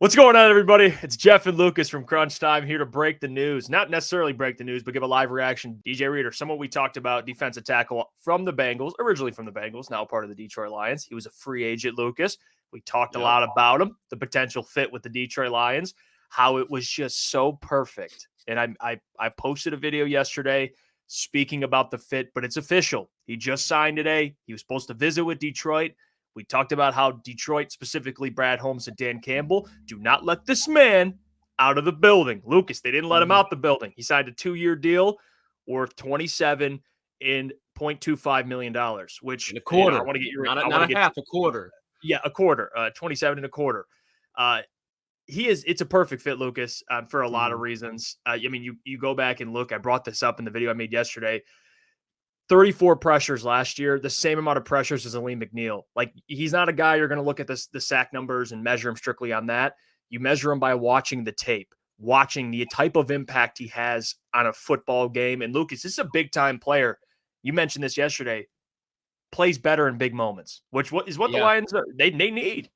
What's going on, everybody? It's Jeff and Lukas from Crunch Time here to break the news. Not necessarily break the news, but give a live reaction. DJ Reader, someone we talked about, defensive tackle from the Bengals, originally from the Bengals, now part of the Detroit Lions. He was a free agent, Lukas. We talked a lot about him, the potential fit with the Detroit Lions, how it was just so perfect. And I posted a video yesterday speaking about the fit, but it's official. He just signed today. He was supposed to visit with Detroit. We talked about how Detroit, specifically Brad Holmes and Dan Campbell, do not let this man out of the building. Lukas, they didn't let him out the building. He signed a 2-year deal worth $27.25 million, which in a quarter. I want to get your not a half, a quarter. Yeah, a quarter, 27 and a quarter. It's a perfect fit, Lukas, for a lot of reasons. I mean, you go back and look. I brought this up in the video I made yesterday. 34 pressures last year, the same amount of pressures as Aleem McNeil. Like, he's not a guy you're going to look at the sack numbers and measure him strictly on that. You measure him by watching the tape, watching the type of impact he has on a football game. And Lukas, this is a big-time player. You mentioned this yesterday. Plays better in big moments, which is what the Lions they need.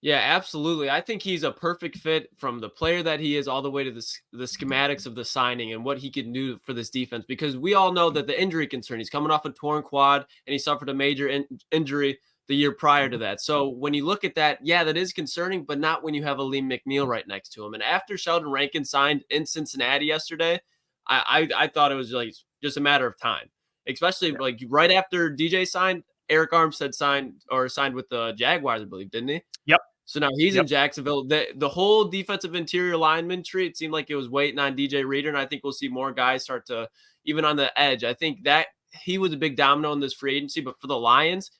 Yeah, absolutely. I think he's a perfect fit from the player that he is all the way to the schematics of the signing and what he can do for this defense, because we all know that the injury concern, he's coming off a torn quad and he suffered a major injury the year prior to that. So when you look at that, yeah, that is concerning, but not when you have Aleem McNeil right next to him. And after Sheldon Rankin signed in Cincinnati yesterday, I thought it was like just a matter of time, especially like right after DJ signed. Eric Armstead signed with the Jaguars, I believe, didn't he? Yep. So now he's in Jacksonville. The whole defensive interior lineman tree, it seemed like it was waiting on DJ Reader, and I think we'll see more guys start to, even on the edge. I think that he was a big domino in this free agency, but for the Lions,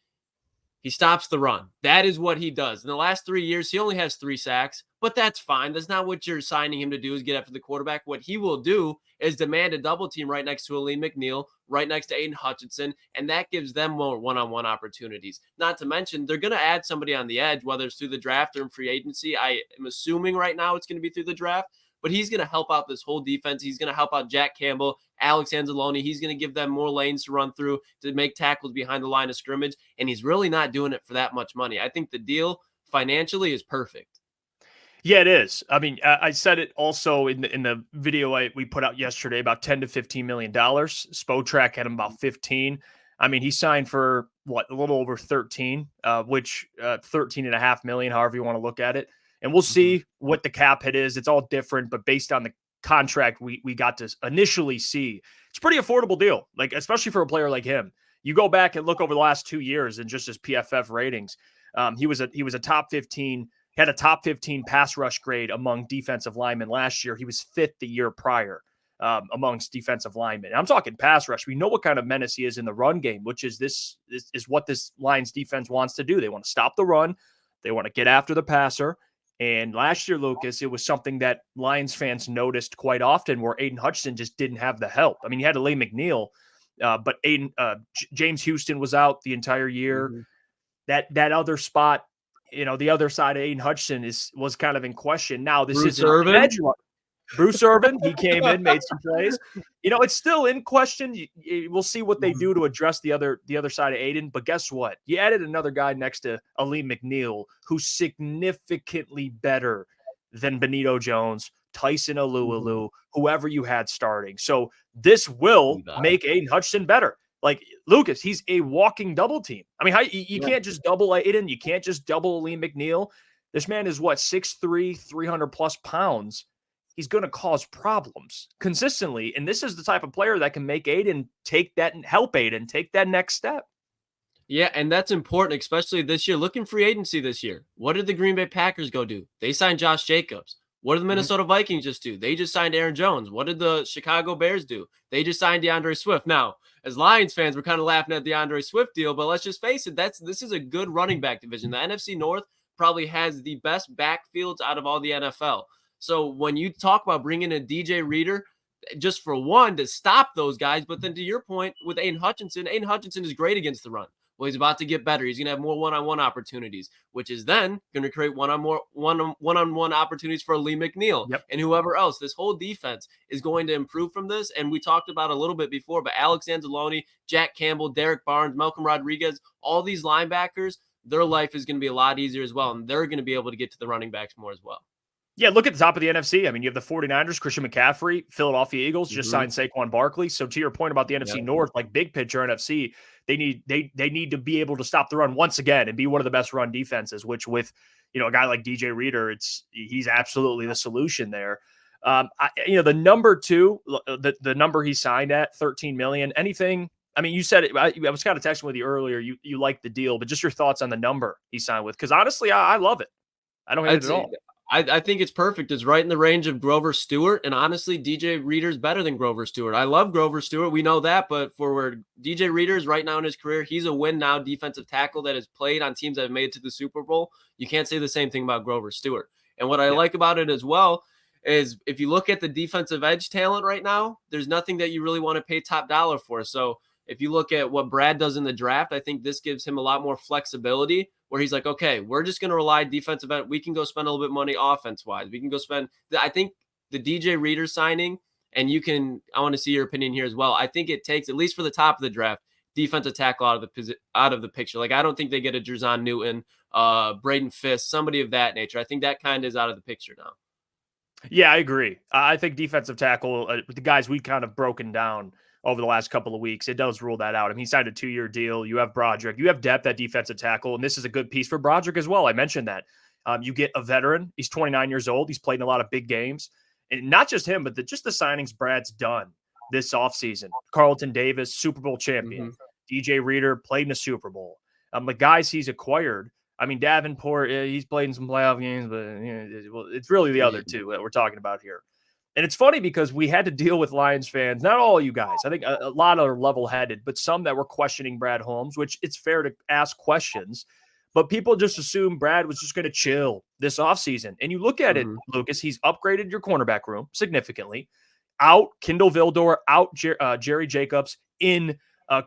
he stops the run. That is what he does. In the last 3 years, he only has 3 sacks, but that's fine. That's not what you're signing him to do, is get after the quarterback. What he will do is demand a double team right next to Aleem McNeil, right next to Aiden Hutchinson, and that gives them more one-on-one opportunities. Not to mention, they're going to add somebody on the edge, whether it's through the draft or in free agency. I am assuming right now it's going to be through the draft, but he's going to help out this whole defense. He's going to help out Jack Campbell, Alex Anzalone. He's going to give them more lanes to run through to make tackles behind the line of scrimmage, and he's really not doing it for that much money. I think the deal financially is perfect. Yeah, it is. I mean, I said it also in the video we put out yesterday, about $10 to $15 million. Spotrac had him about 15. I mean, he signed for a little over 13, which 13.5 million, however you want to look at it. And we'll see what the cap hit is. It's all different, but based on the contract we got to initially see, it's a pretty affordable deal. Like, especially for a player like him. You go back and look over the last 2 years and just his PFF ratings. He was a top 15. Had a top 15 pass rush grade among defensive linemen last year. He was 5th the year prior amongst defensive linemen. I'm talking pass rush. We know what kind of menace he is in the run game, which is this is what this Lions defense wants to do. They want to stop the run. They want to get after the passer. And last year, Lukas, it was something that Lions fans noticed quite often, where Aiden Hutchinson just didn't have the help. I mean, he had Aleem McNeil, but James Houston was out the entire year. That other spot, the other side of Aiden Hutchinson was kind of in question. Now, this is Bruce Irvin. He came in, made some plays. It's still in question. We'll see what they do to address the other side of Aiden. But guess what? You added another guy next to Aleem McNeil, who's significantly better than Benito Jones, Tyson Alualu, whoever you had starting. So this will make Aiden Hutchinson better. Like, Lukas, he's a walking double team. I mean, you can't just double Aiden. You can't just double Aleem McNeil. This man is 6'3", 300-plus pounds. He's going to cause problems consistently. And this is the type of player that can make Aiden take that and help Aiden take that next step. Yeah, and that's important, especially this year. Look in free agency this year. What did the Green Bay Packers go do? They signed Josh Jacobs. What did the Minnesota Vikings just do? They just signed Aaron Jones. What did the Chicago Bears do? They just signed DeAndre Swift. Now, as Lions fans, we're kind of laughing at the DeAndre Swift deal, but let's just face it, this is a good running back division. The NFC North probably has the best backfields out of all the NFL. So when you talk about bringing in DJ Reader, just for one, to stop those guys, but then to your point with Aiden Hutchinson is great against the run. Well, he's about to get better. He's going to have more one-on-one opportunities, which is then going to create one-on-one opportunities for Aleem McNeil and whoever else. This whole defense is going to improve from this. And we talked about a little bit before, but Alex Anzalone, Jack Campbell, Derek Barnes, Malcolm Rodriguez, all these linebackers, their life is going to be a lot easier as well. And they're going to be able to get to the running backs more as well. Yeah, look at the top of the NFC. I mean, you have the 49ers, Christian McCaffrey, Philadelphia Eagles just signed Saquon Barkley. So to your point about the NFC North, like big picture NFC, they need to be able to stop the run once again and be one of the best run defenses, which with, a guy like DJ Reader, he's absolutely the solution there. The number two, the number he signed at, $13 million, anything. I mean, you said it. I was kind of texting with you earlier. You liked the deal, but just your thoughts on the number he signed with. Because honestly, I love it. I don't hate it at all. I think it's perfect. It's right in the range of Grover Stewart. And honestly, DJ Reader's better than Grover Stewart. I love Grover Stewart. We know that. But for where DJ Reader is right now in his career, he's a win-now defensive tackle that has played on teams that have made it to the Super Bowl. You can't say the same thing about Grover Stewart. And what I like about it as well is if you look at the defensive edge talent right now, there's nothing that you really want to pay top dollar for. So if you look at what Brad does in the draft, I think this gives him a lot more flexibility where he's like, okay, we're just going to rely defensive end. We can go spend a little bit of money offense-wise. We can go spend – I think the DJ Reader signing, and I want to see your opinion here as well. I think it takes, at least for the top of the draft, defensive tackle out of the picture. Like, I don't think they get a Jerzon Newton, Braden Fisk, somebody of that nature. I think that kind of is out of the picture now. Yeah, I agree. I think defensive tackle, the guys we kind of broken down over the last couple of weeks, it does rule that out. I mean, he signed a 2-year deal. You have Broderick. You have depth at defensive tackle, and this is a good piece for Broderick as well. I mentioned that. You get a veteran. He's 29 years old. He's played in a lot of big games. And not just him, but just the signings Brad's done this offseason. Carlton Davis, Super Bowl champion. DJ Reader played in a Super Bowl. The guys he's acquired, I mean, Davenport, he's played in some playoff games, but it's really the other two that we're talking about here. And it's funny because we had to deal with Lions fans, not all you guys. I think a lot are level-headed, but some that were questioning Brad Holmes, which it's fair to ask questions. But people just assume Brad was just going to chill this offseason. And you look at it, Lucas, he's upgraded your cornerback room significantly. Out Kendall Vildor, out Jerry Jacobs, in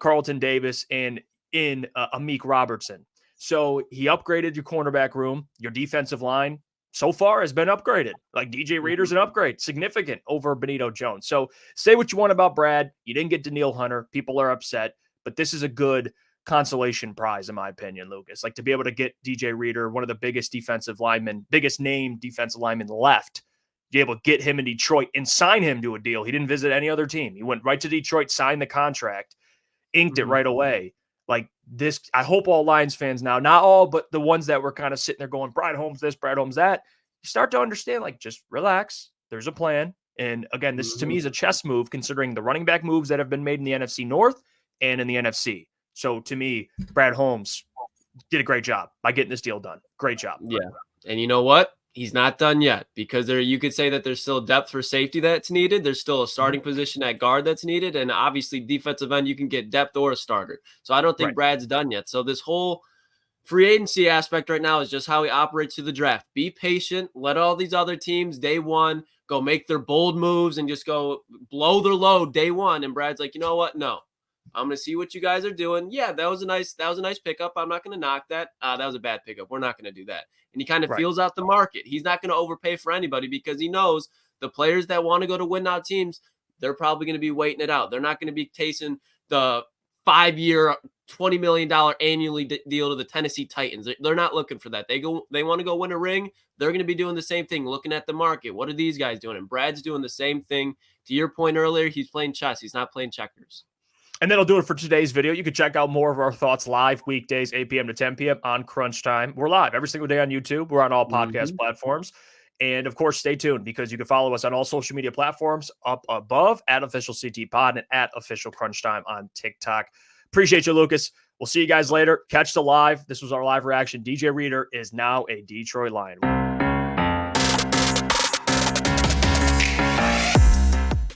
Carlton Davis, and in Amik Robertson. So he upgraded your cornerback room, your defensive line. So far has been upgraded. Like DJ Reader's an upgrade, significant over Benito Jones. So say what you want about Brad. You didn't get Danielle Hunter. People are upset, but this is a good consolation prize, in my opinion, Lucas. Like to be able to get DJ Reader, one of the biggest defensive linemen, biggest name defensive lineman left, be able to get him in Detroit and sign him to a deal. He didn't visit any other team. He went right to Detroit, signed the contract, inked it right away. Like this, I hope all Lions fans now, not all, but the ones that were kind of sitting there going, Brad Holmes this, Brad Holmes that, you start to understand, like, just relax. There's a plan. And again, this to me is a chess move considering the running back moves that have been made in the NFC North and in the NFC. So to me, Brad Holmes did a great job by getting this deal done. Great job. Yeah. And you know what? He's not done yet because you could say that there's still depth for safety that's needed. There's still a starting position at guard that's needed. And obviously defensive end, you can get depth or a starter. So I don't think Brad's done yet. So this whole free agency aspect right now is just how he operates through the draft. Be patient. Let all these other teams day one go make their bold moves and just go blow their load day one. And Brad's like, you know what? No, I'm going to see what you guys are doing. Yeah, that was a nice pickup. I'm not going to knock that. That was a bad pickup. We're not going to do that. And he kind of feels out the market. He's not going to overpay for anybody because he knows the players that want to go to win now teams, they're probably going to be waiting it out. They're not going to be tasting the 5-year, $20 million annually deal to the Tennessee Titans. They're not looking for that. They want to go win a ring. They're going to be doing the same thing, looking at the market. What are these guys doing? And Brad's doing the same thing. To your point earlier, he's playing chess. He's not playing checkers. And that'll do it for today's video. You can check out more of our thoughts live weekdays, 8 p.m. to 10 p.m. on Crunch Time. We're live every single day on YouTube. We're on all podcast platforms. And, of course, stay tuned because you can follow us on all social media platforms up above at Official CT Pod and at Official Crunch Time on TikTok. Appreciate you, Lucas. We'll see you guys later. Catch the live. This was our live reaction. DJ Reader is now a Detroit Lion.